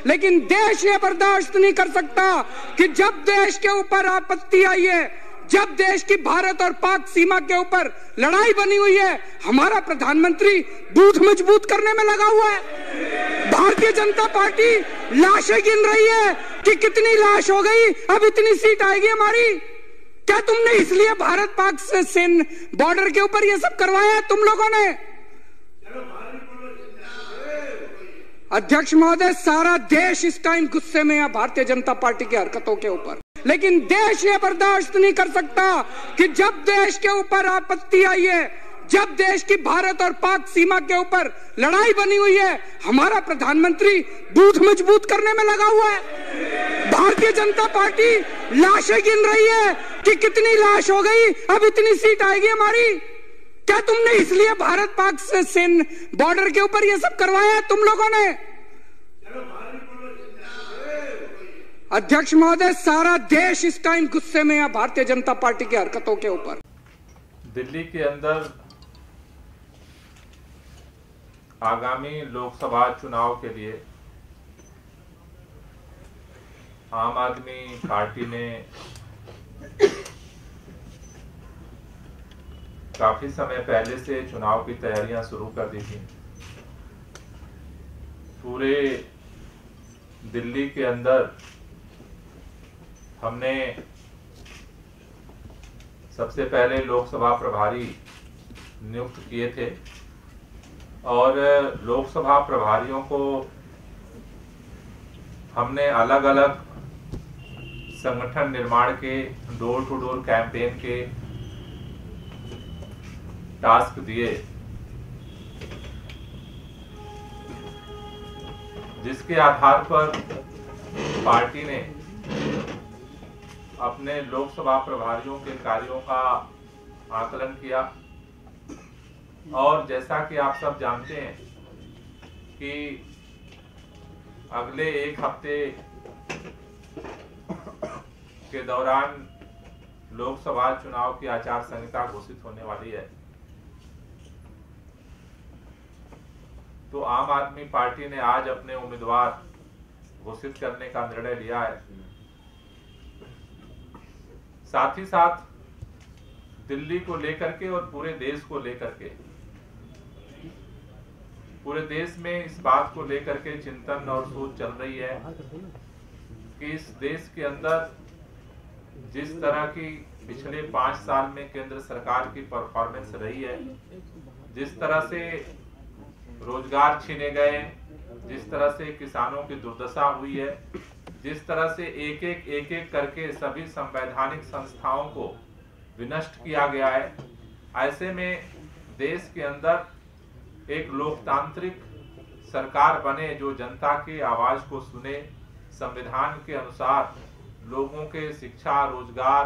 लेकिन देश ये बर्दाश्त नहीं कर सकता कि जब देश के ऊपर आपत्ति आई है, जब देश की भारत और पाक सीमा के ऊपर लड़ाई बनी हुई है, हमारा प्रधानमंत्री बूथ मजबूत करने में लगा हुआ है। भारतीय जनता पार्टी लाशें गिन रही है कि कितनी लाश हो गई, अब इतनी सीट आएगी हमारी। क्या तुमने इसलिए भारत पाक से बॉर्डर के ऊपर ये सब करवाया है तुम लोगों ने? अध्यक्ष महोदय, सारा देश इस टाइम गुस्से में है भारतीय जनता पार्टी की हरकतों के ऊपर, लेकिन देश ये बर्दाश्त नहीं कर सकता कि जब देश के ऊपर आपत्ति आई है, जब देश की भारत और पाक सीमा के ऊपर लड़ाई बनी हुई है, हमारा प्रधानमंत्री बूथ मजबूत करने में लगा हुआ है। भारतीय जनता पार्टी लाशें गिन रही है कि कितनी लाश हो गई, अब इतनी सीट आएगी हमारी। क्या तुमने इसलिए भारत पाक से बॉर्डर के ऊपर ये सब करवाया है तुम लोगों ने? अध्यक्ष महोदय, सारा देश इस टाइम गुस्से में है भारतीय जनता पार्टी की हरकतों के ऊपर। दिल्ली के अंदर आगामी लोकसभा चुनाव के लिए आम आदमी पार्टी ने काफी समय पहले से चुनाव की तैयारियां शुरू कर दी थी। पूरे दिल्ली के अंदर हमने सबसे पहले लोकसभा प्रभारी नियुक्त किए थे और लोकसभा प्रभारियों को हमने अलग अलग संगठन निर्माण के, डोर टू डोर कैंपेन के टास्क दिए, जिसके आधार पर पार्टी ने अपने लोकसभा प्रभारियों के कार्यों का आकलन किया। और जैसा कि आप सब जानते हैं कि अगले एक हफ्ते के दौरान लोकसभा चुनाव की आचार संहिता घोषित होने वाली है। तो आम आदमी पार्टी ने आज अपने उम्मीदवार घोषित करने का निर्णय लिया है। साथ ही साथ दिल्ली को लेकर के और पूरे देश को लेकर के, पूरे देश में इस बात को लेकर के चिंतन और सोच चल रही है कि इस देश के अंदर जिस तरह की पिछले 5 साल में केंद्र सरकार की परफॉर्मेंस रही है, जिस तरह से रोजगार छीने गए, जिस तरह से किसानों की दुर्दशा हुई है, जिस तरह से एक एक करके सभी संवैधानिक संस्थाओं को विनष्ट किया गया है, ऐसे में देश के अंदर एक लोकतांत्रिक सरकार बने जो जनता की आवाज को सुने, संविधान के अनुसार लोगों के शिक्षा, रोजगार,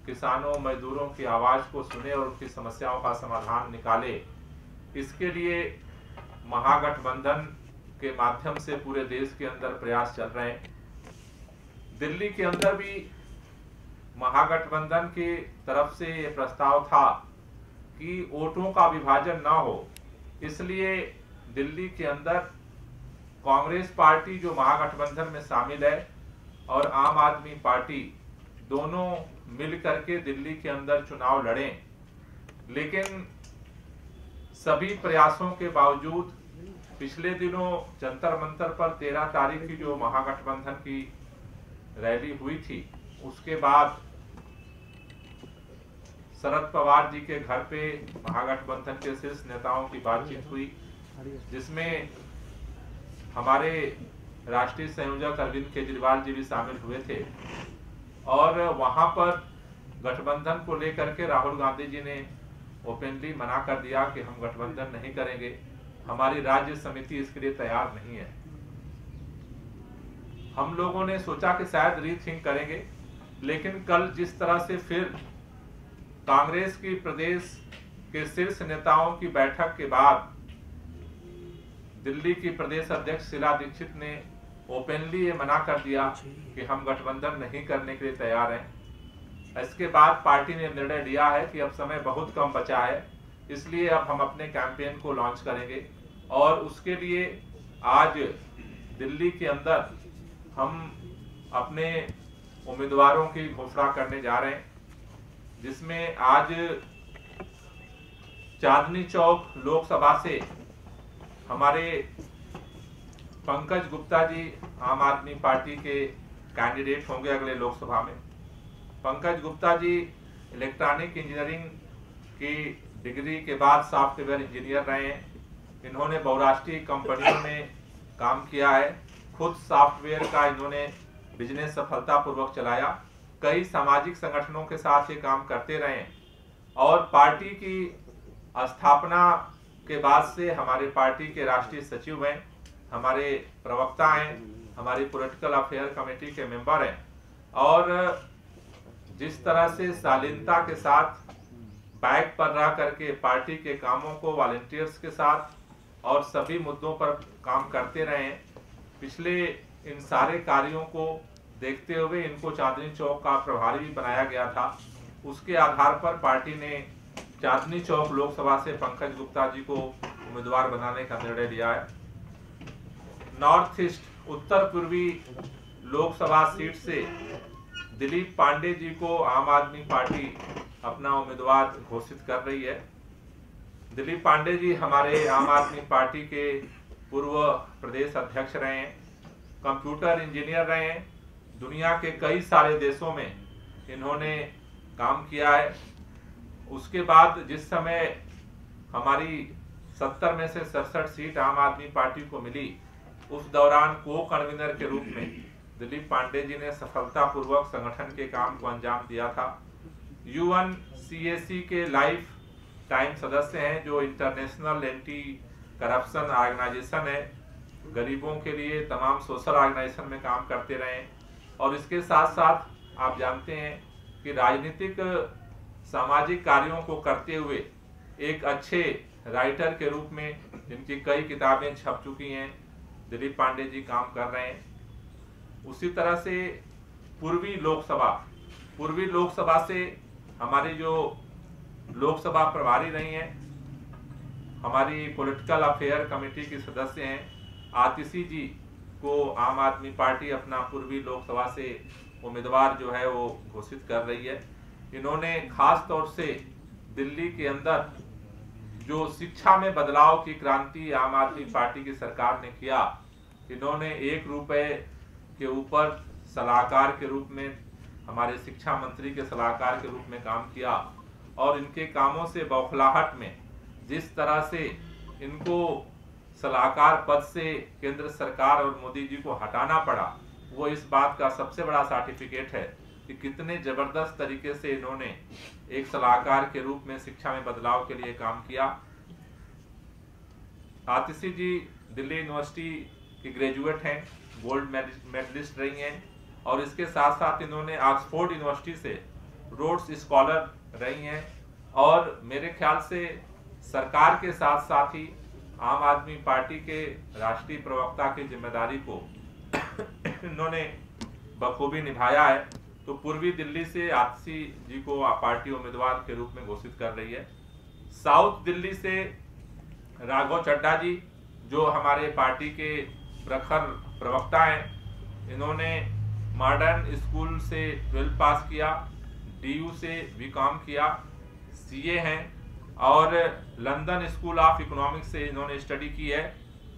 किसानों, मजदूरों की आवाज को सुने और उनकी समस्याओं का समाधान निकाले। इसके लिए महागठबंधन के माध्यम से पूरे देश के अंदर प्रयास चल रहे हैं। दिल्ली के अंदर भी महागठबंधन की तरफ से ये प्रस्ताव था कि वोटों का विभाजन ना हो, इसलिए दिल्ली के अंदर कांग्रेस पार्टी जो महागठबंधन में शामिल है और आम आदमी पार्टी दोनों मिल करके दिल्ली के अंदर चुनाव लड़ें। लेकिन सभी प्रयासों के बावजूद पिछले दिनों जंतर मंतर पर 13 तारीख की जो महागठबंधन की रैली हुई थी, उसके बाद शरद पवार जी के घर पे महागठबंधन के शीर्ष नेताओं की बातचीत हुई, जिसमें हमारे राष्ट्रीय संयोजक अरविंद केजरीवाल जी भी शामिल हुए थे। और वहां पर गठबंधन को लेकर के राहुल गांधी जी ने ओपनली मना कर दिया कि हम गठबंधन नहीं करेंगे, हमारी राज्य समिति इसके लिए तैयार नहीं है। हम लोगों ने सोचा कि शायद रीथिंक करेंगे, लेकिन कल जिस तरह से फिर कांग्रेस की प्रदेश के शीर्ष नेताओं की बैठक के बाद दिल्ली की प्रदेश अध्यक्ष शीला दीक्षित ने ओपनली ये मना कर दिया कि हम गठबंधन नहीं करने के लिए तैयार हैं। इसके बाद पार्टी ने निर्णय लिया है कि अब समय बहुत कम बचा है, इसलिए अब हम अपने कैंपेन को लॉन्च करेंगे और उसके लिए आज दिल्ली के अंदर हम अपने उम्मीदवारों की घोषणा करने जा रहे हैं, जिसमें आज चांदनी चौक लोकसभा से हमारे पंकज गुप्ता जी आम आदमी पार्टी के कैंडिडेट होंगे अगले लोकसभा में। पंकज गुप्ता जी इलेक्ट्रॉनिक इंजीनियरिंग की डिग्री के बाद सॉफ्टवेयर इंजीनियर रहे हैं। इन्होंने बहुराष्ट्रीय कंपनियों में काम किया है। खुद सॉफ्टवेयर का इन्होंने बिजनेस सफलतापूर्वक चलाया। कई सामाजिक संगठनों के साथ ये काम करते रहे और पार्टी की स्थापना के बाद से हमारे पार्टी के राष्ट्रीय सचिव हैं, हमारे प्रवक्ता हैं, हमारी पॉलिटिकल अफेयर कमेटी के मेंबर हैं। और जिस तरह से शालीनता के साथ बैक पर रह करके पार्टी के कामों को वॉलंटियर्स के साथ और सभी मुद्दों पर काम करते रहे हैं, पिछले इन सारे कार्यों को देखते हुए इनको चांदनी चौक का प्रभारी भी बनाया गया था। उसके आधार पर पार्टी ने चांदनी चौक लोकसभा से पंकज गुप्ता जी को उम्मीदवार बनाने का निर्णय लिया है। नॉर्थ ईस्ट उत्तर पूर्वी लोकसभा सीट से दिलीप पांडे जी को आम आदमी पार्टी अपना उम्मीदवार घोषित कर रही है। दिलीप पांडे जी हमारे आम आदमी पार्टी के पूर्व प्रदेश अध्यक्ष रहे हैं, कंप्यूटर इंजीनियर रहे हैं। दुनिया के कई सारे देशों में इन्होंने काम किया है। उसके बाद जिस समय हमारी 70 में से 67 सीट आम आदमी पार्टी को मिली, उस दौरान को कन्वीनर के रूप में दिलीप पांडे जी ने सफलतापूर्वक संगठन के काम को अंजाम दिया था। UNCAC के लाइफ टाइम सदस्य हैं, जो इंटरनेशनल एंटी करप्शन ऑर्गेनाइजेशन है। गरीबों के लिए तमाम सोशल ऑर्गेनाइजेशन में काम करते रहे। और इसके साथ साथ आप जानते हैं कि राजनीतिक सामाजिक कार्यों को करते हुए एक अच्छे राइटर के रूप में जिनकी कई किताबें छप चुकी हैं, दिलीप पांडे जी काम कर रहे हैं। उसी तरह से पूर्वी लोकसभा से हमारी जो लोकसभा प्रभारी रही हैं, हमारी पॉलिटिकल अफेयर कमेटी की सदस्य हैं आतिशी जी को आम आदमी पार्टी अपना पूर्वी लोकसभा से उम्मीदवार जो है वो घोषित कर रही है। इन्होंने खास तौर से दिल्ली के अंदर जो शिक्षा में बदलाव की क्रांति आम आदमी पार्टी की सरकार ने किया, इन्होंने 1 रुपए के ऊपर सलाहकार के रूप में हमारे शिक्षा मंत्री के सलाहकार के रूप में काम किया। और इनके कामों से बौखलाहट में जिस तरह से इनको सलाहकार पद से केंद्र सरकार और मोदी जी को हटाना पड़ा, वो इस बात का सबसे बड़ा सर्टिफिकेट है कि कितने जबरदस्त तरीके से इन्होंने एक सलाहकार के रूप में शिक्षा में बदलाव के लिए काम किया। आतिशी जी दिल्ली यूनिवर्सिटी की ग्रेजुएट हैं, गोल्ड मेडलिस्ट रही हैं। और इसके साथ साथ इन्होंने ऑक्सफोर्ड यूनिवर्सिटी से रोड्स स्कॉलर रही हैं। और मेरे ख्याल से सरकार के साथ साथ ही आम आदमी पार्टी के राष्ट्रीय प्रवक्ता की जिम्मेदारी को इन्होंने बखूबी निभाया है। तो पूर्वी दिल्ली से आतिशी जी को पार्टी उम्मीदवार के रूप में घोषित कर रही है। साउथ दिल्ली से राघव चड्ढा जी, जो हमारे पार्टी के प्रखर प्रवक्ता हैं, इन्होंने मॉडर्न स्कूल से 12 पास किया, DU से BCom किया, CA हैं और लंदन स्कूल ऑफ इकोनॉमिक्स से इन्होंने स्टडी की है।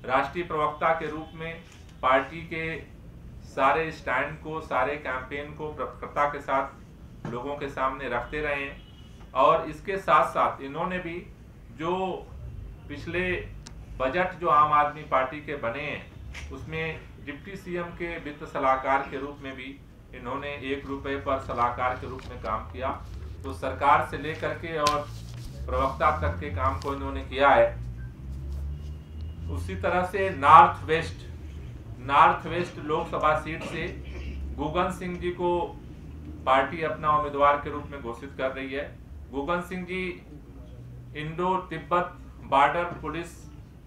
राष्ट्रीय प्रवक्ता के रूप में पार्टी के सारे स्टैंड को, सारे कैंपेन को प्रखरता के साथ लोगों के सामने रखते रहे हैं। और इसके साथ साथ इन्होंने भी जो पिछले बजट जो आम आदमी पार्टी के बने हैं, उसमें डिप्टी CM के वित्त सलाहकार के रूप में भी इन्होंने 1 रुपए पर सलाहकार के रूप में काम किया। तो सरकार से लेकर के और प्रवक्ता तक के काम को इन्होंने किया है। उसी तरह से नॉर्थ वेस्ट लोकसभा सीट से गुगन सिंह जी को पार्टी अपना उम्मीदवार के रूप में घोषित कर रही है। Gugan Singh ji Indo Tibet border police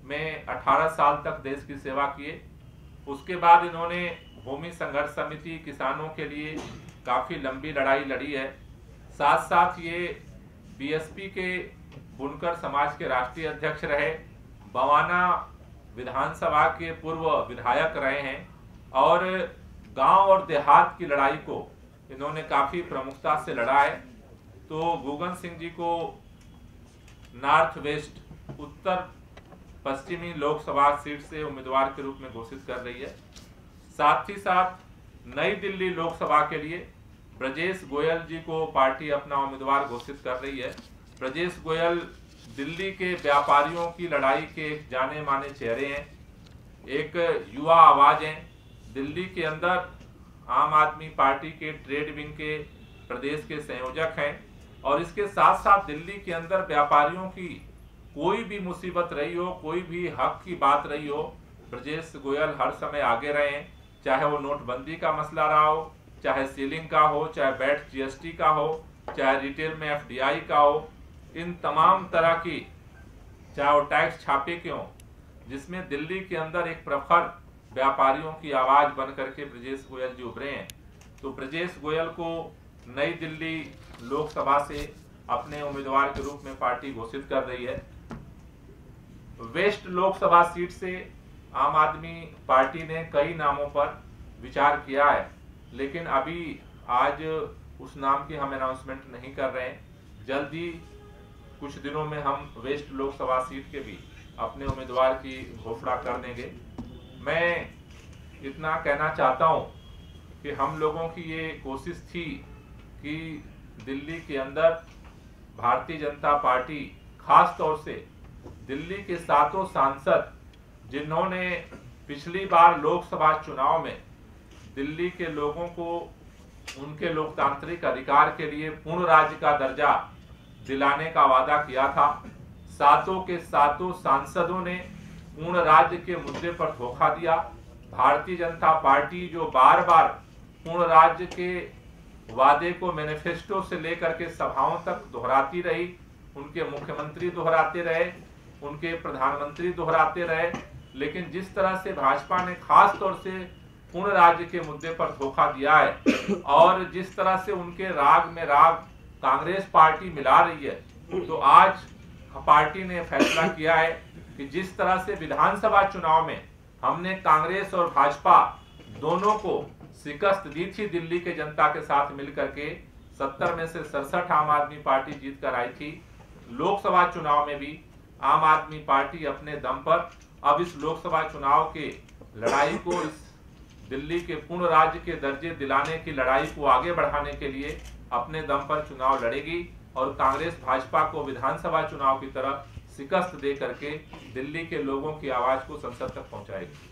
में 18 साल तक देश की सेवा किए। उसके बाद इन्होंने भूमि संघर्ष समिति किसानों के लिए काफी लंबी लड़ाई लड़ी है। साथ साथ ये BSP के बुनकर समाज के राष्ट्रीय अध्यक्ष रहे। बवाना विधानसभा के पूर्व विधायक रहे हैं और गांव और देहात की लड़ाई को इन्होंने काफी प्रमुखता से लड़ा है। तो गुगन सिंह जी को नॉर्थ वेस्ट उत्तर पश्चिमी लोकसभा सीट से उम्मीदवार के रूप में घोषित कर रही है। साथ ही साथ नई दिल्ली लोकसभा के लिए ब्रजेश गोयल जी को पार्टी अपना उम्मीदवार घोषित कर रही है। ब्रजेश गोयल दिल्ली के व्यापारियों की लड़ाई के जाने माने चेहरे हैं, एक युवा आवाज हैं। दिल्ली के अंदर आम आदमी पार्टी के ट्रेड विंग के प्रदेश के संयोजक हैं और इसके साथ साथ दिल्ली के अंदर व्यापारियों की कोई भी मुसीबत रही हो, कोई भी हक की बात रही हो, ब्रजेश गोयल हर समय आगे रहे हैं। चाहे वो नोटबंदी का मसला रहा हो, चाहे सीलिंग का हो, चाहे वैट जीएसटी का हो, चाहे रिटेल में एफडीआई का हो, इन तमाम तरह की, चाहे वो टैक्स छापे के हों, जिसमें दिल्ली के अंदर एक प्रखर व्यापारियों की आवाज बन करके ब्रजेश गोयल जी उभरे हैं। तो ब्रजेश गोयल को नई दिल्ली लोकसभा से अपने उम्मीदवार के रूप में पार्टी घोषित कर रही है। वेस्ट लोकसभा सीट से आम आदमी पार्टी ने कई नामों पर विचार किया है, लेकिन अभी आज उस नाम की हम अनाउंसमेंट नहीं कर रहे हैं। जल्दी कुछ दिनों में हम वेस्ट लोकसभा सीट के भी अपने उम्मीदवार की घोषणा कर देंगे। मैं इतना कहना चाहता हूं कि हम लोगों की ये कोशिश थी कि दिल्ली के अंदर भारतीय जनता पार्टी, खास तौर से दिल्ली के 7 सांसद जिन्होंने पिछली बार लोकसभा चुनाव में दिल्ली के लोगों को उनके लोकतांत्रिक अधिकार के लिए पूर्ण राज्य का दर्जा दिलाने का वादा किया था, 7 के 7 सांसदों ने पूर्ण राज्य के मुद्दे पर धोखा दिया। भारतीय जनता पार्टी जो बार बार पूर्ण राज्य के वादे को मैनिफेस्टो से लेकर के सभाओं तक दोहराती रही, उनके मुख्यमंत्री दोहराते रहे, उनके प्रधानमंत्री दोहराते रहे, लेकिन जिस तरह से भाजपा ने खास तौर से पूर्ण राज्य के मुद्दे पर धोखा दिया है और जिस तरह से उनके राग में राग कांग्रेस पार्टी मिला रही है, तो आज पार्टी ने फैसला किया है कि जिस तरह से विधानसभा चुनाव में हमने कांग्रेस और भाजपा दोनों को शिकस्त दी थी दिल्ली के जनता के साथ मिलकर के, 70 में से 67 आम आदमी पार्टी जीत कर आई थी। लोकसभा चुनाव में भी आम आदमी पार्टी अपने दम पर अब इस लोकसभा चुनाव के लड़ाई को, इस दिल्ली के पूर्ण राज्य के दर्जे दिलाने की लड़ाई को आगे बढ़ाने के लिए अपने दम पर चुनाव लड़ेगी और कांग्रेस भाजपा को विधानसभा चुनाव की तरह शिकस्त दे करके दिल्ली के लोगों की आवाज को संसद तक पहुंचाएगी।